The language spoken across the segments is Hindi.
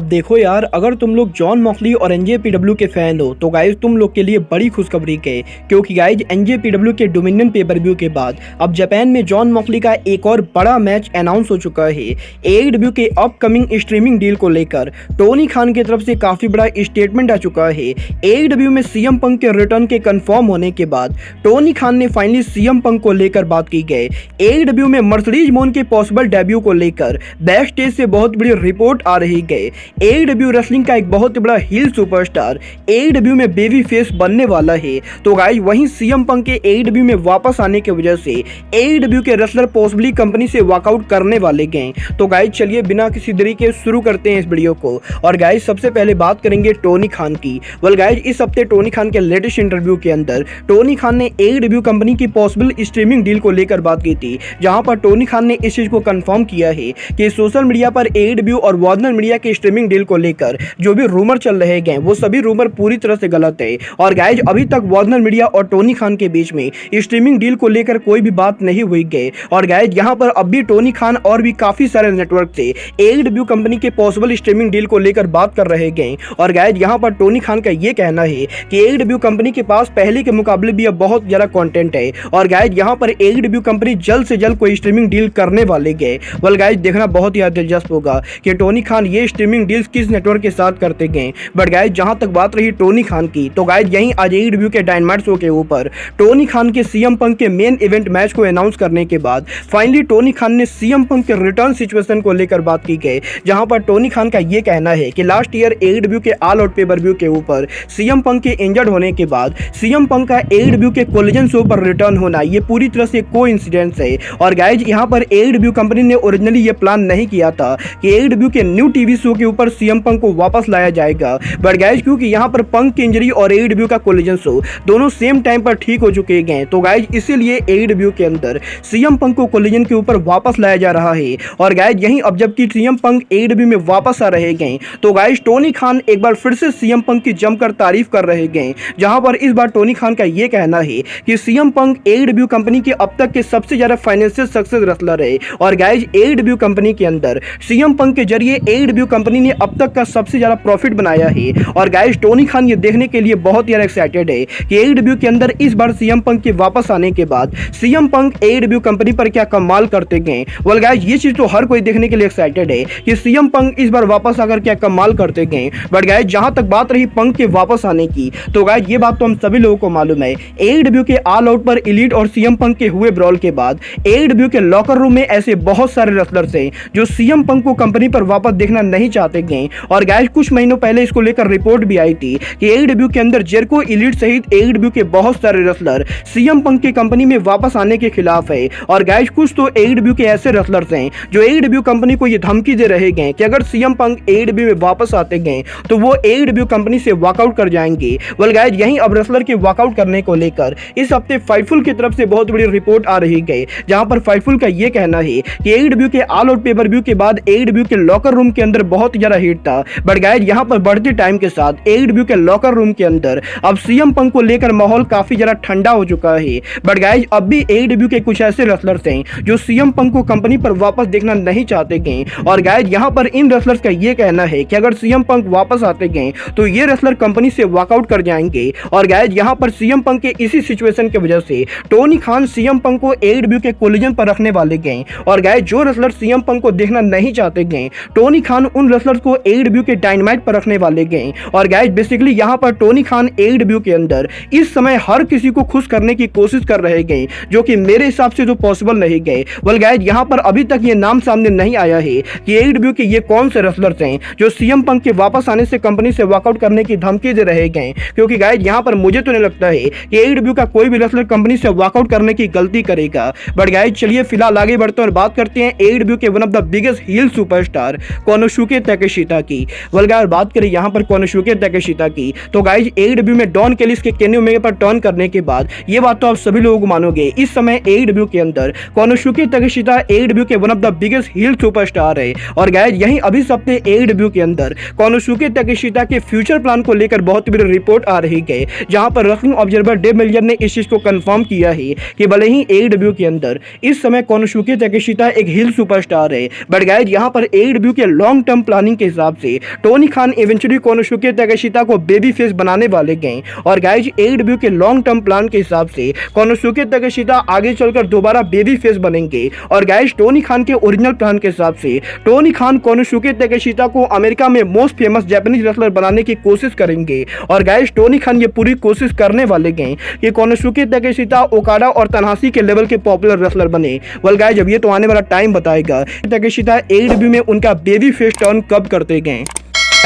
देखो यार, अगर तुम लोग जॉन मॉक्सली और एनजेपीडब्ल्यू के फैन हो तो गाइज तुम लोग के लिए बड़ी खुशखबरी है, क्योंकि गाइज एनजेपीडब्ल्यू के डोमिनियन पेपर व्यू के बाद अब जापान में जॉन मॉक्सली का एक और बड़ा मैच अनाउंस हो चुका है। एडब्ल्यू के अपकमिंग स्ट्रीमिंग डील को लेकर टोनी खान की तरफ से काफी बड़ा स्टेटमेंट आ चुका है। एडब्ल्यू में सीएम पंक के रिटर्न के कंफर्म होने के बाद टोनी खान ने फाइनली सीएम पंक को लेकर बात की गई। एडब्ल्यू में मर्सिडीज मोन के पॉसिबल डेब्यू को लेकर बैक स्टेज से बहुत बड़ी रिपोर्ट आ रही है। एडब्ल्यू रेसलिंग का एक बहुत बड़ा हील सुपरस्टार एडब्ल्यू में बेबी फेस बनने वाला है। तो गाइस वहीं सीएम पंक के एडब्ल्यू में वापस आने की वजह से एडब्ल्यू के रेसलर पॉसिबली कंपनी से वॉकआउट करने वाले गए। तो गाइस चलिए बिना किसी देरी के शुरू करते हैं इस वीडियो को। और गाइस सबसे पहले बात करेंगे टोनी खान की। वेल गाइस इस हफ्ते टोनी खान के लेटेस्ट इंटरव्यू के अंदर टोनी खान ने एडब्ल्यू कंपनी की पॉसिबल स्ट्रीमिंग डील को लेकर बात की थी, जहां पर टोनी खान ने इस चीज को कंफर्म किया है कि सोशल मीडिया पर एडब्ल्यू और वार्नर मीडिया के स्ट्रीमिंग डील को लेकर जो भी रूमर चल रहे हैं वो सभी रूमर पूरी तरह से गलत है। और गाइज अभी तक वार्नर मीडिया और टोनी खान के बीच में स्ट्रीमिंग डील को लेकर कोई भी बात नहीं हुई है। और गाइज यहाँ पर अब भी टोनी खान और भी काफी सारे नेटवर्क से एडब्ल्यू कंपनी के पॉसिबल स्ट्रीमिंग डील को लेकर बात कर रहे हैं। और गाइज यहाँ पर टोनी खान का ये कहना है कि एडब्ल्यू कंपनी के पास पहले के मुकाबले भी अब बहुत ज्यादा कंटेंट है। और गाइज यहाँ पर एडब्ल्यू कंपनी जल्द से जल्द कोई स्ट्रीमिंग डील करने वाले गए। वेल गाइज देखना बहुत ही दिलचस्प होगा कि टोनी खान ये स्ट्रीमिंग डील्स किस नेटवर्क के साथ करते गए। बट गाइज जहां तक बात रही टोनी खान की, तो गाइज यहीं आज एडब्ल्यू के डायनामाइट शो के ऊपर टोनी खान के सीएम पंक के मेन इवेंट मैच को अनाउंस करने के बाद फाइनली टोनी खान ने सीएम पंक के रिटर्न सिचुएशन को लेकर बात की गई, जहां पर टोनी खान का यह कहना है कि लास्ट ईयर एडब्ल्यू के ऑल आउट पेपर व्यू के ऊपर सीएम पंक के इंजर्ड होने के बाद सीएम पंक का एडब्ल्यू के कोलिजन शो पर रिटर्न होना ये पूरी तरह से कोइंसिडेंस है। और गाइज यहां पर एडब्ल्यू कंपनी ने ओरिजिनली ये प्लान नहीं किया था कि एडब्ल्यू के न्यू टीवी शो के ऊपर सीएम पंक को वापस लाया जाएगा। बट गाइज क्योंकि यहाँ पर पंक की इंजरी और एडब्ल्यू का कोलिजन शो दोनों सेम टाइम पर ठीक हो चुके हैं, तो गाइज इसीलिए एडब्ल्यू के अंदर सीएम पंक को कोलिजन के ऊपर वापस लाया जा रहा है। और गाइज यहीं अब जबकि सीएम पंक एडब्ल्यू में वापस आ रहे हैं, तो गाइज टोनी खान एक बार फिर से सीएम पंक की जमकर तारीफ कर रहे हैं, जहां पर इस बार टोनी खान का यह कहना है कि सीएम पंक एडब्ल्यू कंपनी के अब तक के सबसे ज्यादा फाइनेंशियल सक्सेस रेसलर है। और गाइज एडब्ल्यू कंपनी के अंदर सीएम पंक के जरिए एडब्ल्यू कंपनी ने अब तक का सबसे ज्यादा प्रॉफिट बनाया है। और गाइस टोनी खान ये देखने के लिए बहुत ही एक्साइटेड है कि एडब्ल्यू के अंदर इस बार सीएम पंक के वापस आने के बाद सीएम पंक एडब्ल्यू कंपनी पर क्या कमाल करते गए। वेल गाइस ये चीज तो हर कोई देखने के लिए एक्साइटेड है कि सीएम पंक इस बार वापस आकर क्या कमाल करते गए। बट गाइस जहां तक बात रही पंक के वापस आने की, तो गाइस ये बात तो हम सभी लोगों को मालूम है, एडब्ल्यू के ऑल आउट पर एलीट और सीएम पंक के हुए ब्रॉल के बाद एडब्ल्यू के लॉकर रूम में ऐसे बहुत सारे रेसलर्स हैं जो सीएम पंक को कंपनी पर वापस देखना नहीं चाहते गए। और गाइस कुछ महीनों पहले इसको लेकर रिपोर्ट भी आई थी कि एडब्ल्यू के अंदर जेरिको एलीट सहित एडब्ल्यू के बहुत सारे रेसलर सीएम पंक की कंपनी में वापस आने के खिलाफ है। और गाइस कुछ तो एडब्ल्यू के ऐसे रेसलर्स हैं जो एडब्ल्यू कंपनी को ये धमकी दे रहे हैं कि अगर सीएम पंक एडब्ल्यू में वापस आते गए तो वो एडब्ल्यू कंपनी से वॉकआउट कर जाएंगे। वेल गाइस यहीं अब रेसलर के वॉकआउट करने को लेकर इस हफ्ते फाइटफुल की तरफ से बहुत बड़ी रिपोर्ट आ रही है, जहां पर फाइटफुल का यह कहना है कि एडब्ल्यू के ऑल आउट पेपर व्यू के बाद एडब्ल्यू के लॉकर रूम के अंदर बहुत ज्यादा हीट था। बट गाइस यहां पर बढ़ते टाइम के साथ एडब्ल्यू के लॉकर रूम के अंदर अब सीएम पंक को लेकर माहौल काफी ज्यादा ठंडा हो चुका है। बट गाइस अब भी एडब्ल्यू के कुछ ऐसे रेसलर्स हैं जो सीएम पंक को कंपनी पर वापस देखना नहीं चाहते गए। और गाइस यहां पर इन रेसलर्स का यह कहना है कि अगर सीएम पंक वापस आते गए तो ये रेसलर कंपनी से वॉकआउट कर जाएंगे। और गाइस यहां पर सीएम पंक के इसी सिचुएशन की वजह से टोनी खान सीएम पंक को एडब्ल्यू के कोलिजन पर रखने वाले गए। और गाइस जो रेसलर सीएम पंक को देखना नहीं चाहते गए, टोनी खान उन रेसलर्स को एडब्ल्यू के डायनामाइट पर रखने वाले गए। और गाइस बेसिकली यहां पर टोनी खान एडब्ल्यू के अंदर इस समय हर किसी को खुश करने की कोशिश कर रहे गए, जो कि मेरे हिसाब से तो पॉसिबल नहीं गए। वेल गाइस यहां पर अभी तक ये नाम सामने नहीं आया है कि एडब्ल्यू के ये कौन से रेसलर्स हैं जो सीएम पंक के वापस आने से कंपनी से वॉकआउट करने की धमकी दे रहे गए। क्योंकि गाइस यहां पर मुझे तो नहीं लगता है कि एडब्ल्यू का कोई भी रेसलर कंपनी से वॉकआउट करने की गलती करेगा। बट गाइस चलिए फिलहाल आगे बढ़ते हैं और बात करते हैं एडब्ल्यू के one of the biggest heel superstar Konosuke Takeshita की। वेल गाइस बात करें यहां पर कोनोसुके ताकेशिता की, तो गाइस एडब्ल्यू में डॉन केलिस के केनी ओमेगा पर टर्न करने के बाद ये बात तो आप सभी लोगों को मानोगे, इस समय एडब्ल्यू के अंदर कोनोसुके ताकेशिता एडब्ल्यू के one of the biggest heel superstar है। और गाइस यहीं अभी हफ्ते एडब्ल्यू के अंदर कोनोसुके ताकेशिता के फ्यूचर प्लान को लेकर बहुत बड़ी रिपोर्ट आ रही है, जहां पर रेसलिंग ऑब्जर्वर डेव मिलियर ने इस चीज को कंफर्म किया है कि भले ही एडब्ल्यू के अंदर इस समय कोनोसुके ताकेशिता एक हील सुपरस्टार है, बट गाइस यहां पर एडब्ल्यू के लॉन्ग टर्म प्लानिंग टाइम के हिसाब से Tony Khan eventually Konosuke Takeshita को बेबी फेस बनाने वाले गए और गाइज एडब्ल्यू के लॉन्ग टर्म प्लान के हिसाब से कोनोसुके ताकेशिता आगे चलकर दोबारा बेबी फेस बनेंगे और गाइज टोनी खान के ओरिजिनल प्लान के हिसाब से टोनी खान कोनोसुके ताकेशिता को अमेरिका में मोस्ट फेमस जापानीज रेसलर बनाने की कोशिश करेंगे और गाइज टोनी खान ये पूरी कोशिश करने वाले गए कि कोनोसुके ताकेशिता, ओकाडा और तनाहाशी के लेवल के पॉपुलर रेसलर बने। वेल गाइज अब ये तो आने वाला टाइम बताएगा ताकेशिता एडब्ल्यू में उनका बेबी फेस टर्न कब करते गए।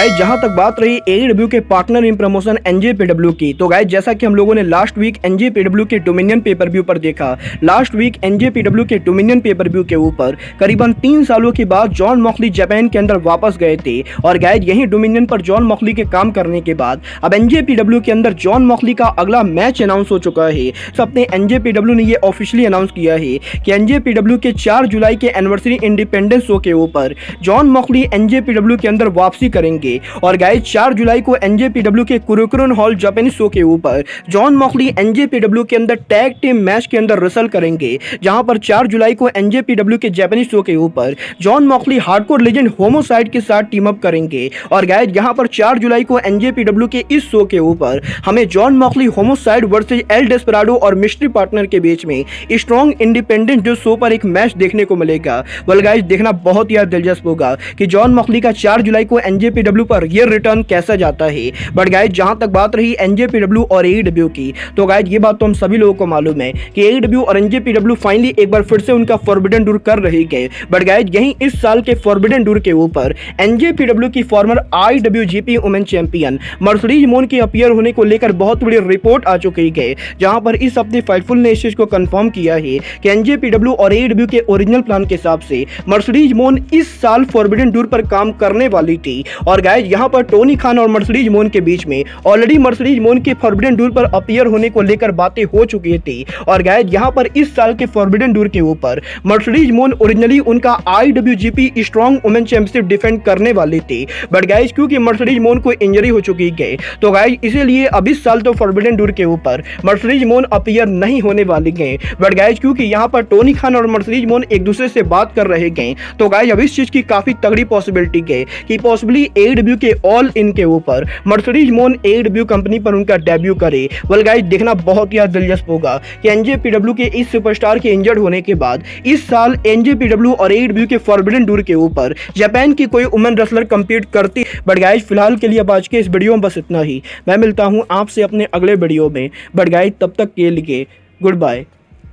जहां तक बात रही एडब्ल्यू के पार्टनर इन प्रमोशन एनजेपीडब्ल्यू की, तो गाइस जैसा कि हम लोगों ने लास्ट वीक एनजेपीडब्ल्यू के डोमिनियन पेपर व्यू पर देखा, लास्ट वीक एनजेपीडब्ल्यू के डोमिनियन पेपर व्यू के ऊपर करीबन 3 सालों के बाद जॉन मॉक्सली जापान के अंदर वापस गए थे और गाइस यही डोमिनियन पर जॉन मॉक्सली के काम करने के बाद अब एनजेपीडब्ल्यू के अंदर जॉन मॉक्सली का अगला मैच अनाउंस हो चुका है। तो अपने एनजेपीडब्ल्यू ने यह ऑफिशियली अनाउंस किया है कि एनजेपीडब्ल्यू के 4 जुलाई के एनिवर्सरी इंडिपेंडेंस शो के ऊपर जॉन मॉक्सली एनजेपीडब्ल्यू के अंदर वापसी करेंगे और गाइस 4 जुलाई को एनजेपीडब्ल्यू के कुरुकुरुन हॉल जापानी शो के ऊपर जॉन मॉक्सली एनजेपीडब्ल्यू के अंदर टैग टीम मैच के अंदर रेसल करेंगे, जहां पर 4 जुलाई को एनजेपीडब्ल्यू के जापानी शो के ऊपर John Moxley hardcore legend homicide के साथ टीम अप करेंगे और गाइस यहां पर 4 जुलाई को एनजेपीडब्ल्यू के इस शो के ऊपर हमें John Moxley homicide versus El Desperado और मिस्ट्री पार्टनर के बीच में स्ट्रॉन्ग इंडिपेंडेंट जो शो पर एक मैच देखने को मिलेगा। वेल गाइस देखना बहुत ही दिलचस्प होगा कि जॉन मॉक्सली का 4 जुलाई को एनजेपीडब्ल्यू पर ये रिटर्न कैसा जाता है। बट गाइज जहां तक बात रही एनजेपीडब्ल्यू और एडब्ल्यू की, तो गाइज ये बात तो हम सभी लोगों को मालूम है कि एडब्ल्यू और एनजेपीडब्ल्यू फाइनली एक बार फिर से उनका फॉरबिडन डूर कर रही गए। बट गाइज यहीं इस साल के फॉरबिडन डूर के ऊपर एनजेपीडब्ल्यू की फॉर्मर आईडब्ल्यूजीपी वुमेन चैंपियन मर्सिडीज मोन के अपीयर होने को लेकर बहुत बड़ी रिपोर्ट आ चुकी है, जहां पर इस हफ्ते फाइटफुल ने इस चीज को कंफर्म किया है कि एनजेपीडब्ल्यू और एडब्ल्यू के ओरिजिनल प्लान के हिसाब से मर्सिडीज मोन इस साल फॉरबिडन डूर पर काम करने वाली थी और गाइज यहां पर टोनी खान और मर्सिडीज मोन के बीच में ऑलरेडी मर्सिडीज मोन के फॉरबिडन डूर पर अपीयर होने को लेकर बातें हो चुकी थी और गाइस यहां पर इस साल के फॉरबिडन डूर के ऊपर मर्सिडीज मोन ओरिजिनली उनका आईडब्ल्यूजीपी स्ट्रॉन्ग वुमेन चैंपियनशिप डिफेंड करने वाली थी। बट गाइस क्योंकि मर्सिडीज मोन को इंजरी हो चुकी है तो गाइस इसीलिए अब इस साल तो फॉरबिडन डूर के ऊपर मर्सिडीज मोन अपीयर नहीं होने वाली गए। बट गाइस क्योंकि यहां पर टोनी खान और मर्सिडीज मोन एक दूसरे से बात कर रहे गए तो गाइस अब इस चीज की काफी तगड़ी पॉसिबिलिटी है कि पॉसिबली एडब्ल्यू के ऑल इन के ऊपर मर्सिडीज मोन एडब्ल्यू कंपनी पर उनका डेब्यू करे। वेल गाइस देखना बहुत ही दिलचस्प होगा कि एनजेपीडब्ल्यू के इस सुपरस्टार के इंजर्ड होने के बाद इस साल एनजेपीडब्ल्यू और एडब्ल्यू के फॉरबिडन डूर के ऊपर जापान की कोई वुमेन रेसलर कंपीट करती। बट गाइस फिलहाल के लिए अब आज के इस वीडियो में बस इतना ही। मैं मिलता हूं आपसे अपने अगले वीडियो में। बट गाइस तब तक के लिए good bye,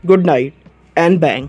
good night and bang.